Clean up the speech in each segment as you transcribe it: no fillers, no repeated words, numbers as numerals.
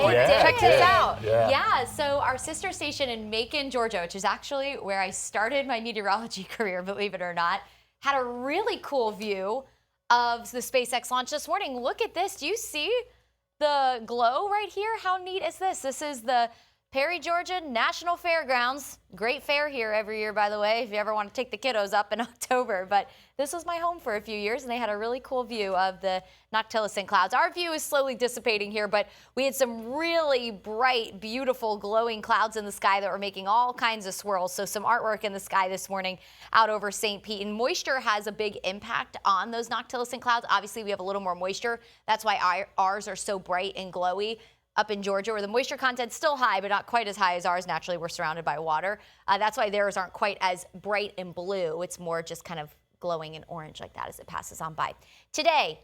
Check this out. Yeah. So our sister station in Macon, Georgia, which is actually where I started my meteorology career, believe it or not, had a really cool view of the SpaceX launch this morning. Look at this. Do you see the glow right here? How neat is this? This is the Perry, Georgia National Fairgrounds. Great fair here every year, by the way, if you ever want to take the kiddos up in October. But this was my home for a few years, and they had a really cool view of the noctilucent clouds. Our view is slowly dissipating here, but we had some really bright, beautiful, glowing clouds in the sky that were making all kinds of swirls. So some artwork in the sky this morning out over St. Pete. And moisture has a big impact on those noctilucent clouds. Obviously, we have a little more moisture. That's why ours are so bright and glowy up in Georgia, where the moisture content's still high, but not quite as high as ours. Naturally, we're surrounded by water. That's why theirs aren't quite as bright and blue. It's more just kind of glowing and orange like that as it passes on by. Today,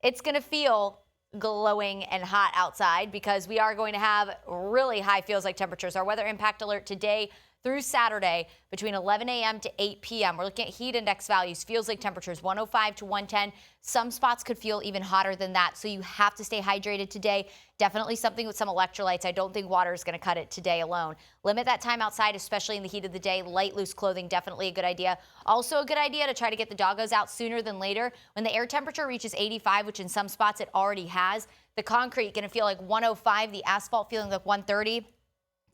it's going to feel glowing and hot outside because we are going to have really high feels-like temperatures. Our weather impact alert today through Saturday between 11 a.m. to 8 p.m. We're looking at heat index values, feels like temperatures 105 to 110. Some spots could feel even hotter than that, so you have to stay hydrated today. Definitely something with some electrolytes. I don't think water is going to cut it today alone. Limit that time outside, especially in the heat of the day. Light, loose clothing, definitely a good idea. Also a good idea to try to get the doggos out sooner than later. When the air temperature reaches 85, which in some spots it already has, the concrete going to feel like 105, the asphalt feeling like 130.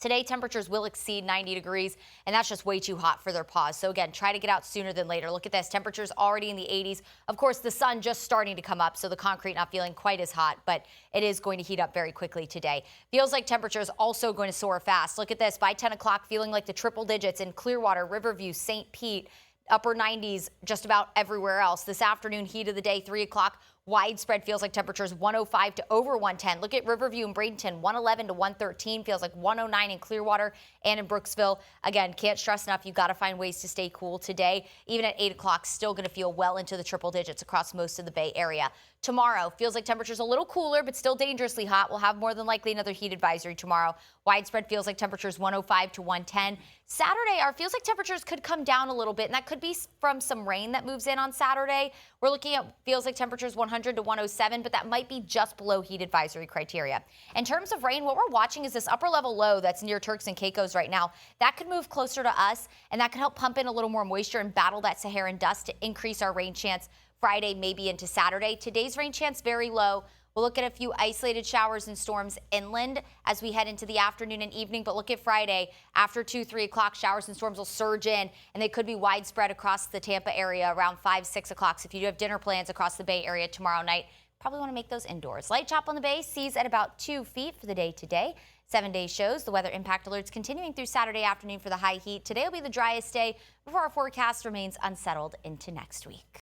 Today, temperatures will exceed 90 degrees, and that's just way too hot for their paws. So again, try to get out sooner than later. Look at this. Temperatures already in the 80s. Of course, the sun just starting to come up, so the concrete not feeling quite as hot, but it is going to heat up very quickly today. Feels like temperatures also going to soar fast. Look at this. By 10 o'clock, feeling like the triple digits in Clearwater, Riverview, St. Pete, upper 90s just about everywhere else. This afternoon, heat of the day, 3 o'clock. Widespread feels like temperatures 105 to over 110. Look at Riverview and Bradenton, 111 to 113. Feels like 109 in Clearwater and in Brooksville. Again, can't stress enough, you've got to find ways to stay cool today. Even at 8 o'clock, still going to feel well into the triple digits across most of the Bay Area. Tomorrow, feels like temperatures a little cooler, but still dangerously hot. We'll have more than likely another heat advisory tomorrow. Widespread feels like temperatures 105 to 110. Saturday, our feels like temperatures could come down a little bit, and that could be from some rain that moves in on Saturday. We're looking at feels like temperatures 100 to 107, but that might be just below heat advisory criteria. In terms of rain, what we're watching is this upper level low that's near Turks and Caicos right now. That could move closer to us, and that could help pump in a little more moisture and battle that Saharan dust to increase our rain chance Friday, maybe into Saturday. Today's rain chance very low. We'll look at a few isolated showers and storms inland as we head into the afternoon and evening. But look at Friday after 2, 3 o'clock, showers and storms will surge in, and they could be widespread across the Tampa area around 5, 6 o'clock. So if you do have dinner plans across the Bay Area tomorrow night, probably want to make those indoors. Light chop on the bay, seas at about 2 feet for the day today. 7 day shows the weather impact alerts continuing through Saturday afternoon for the high heat. Today will be the driest day before our forecast remains unsettled into next week.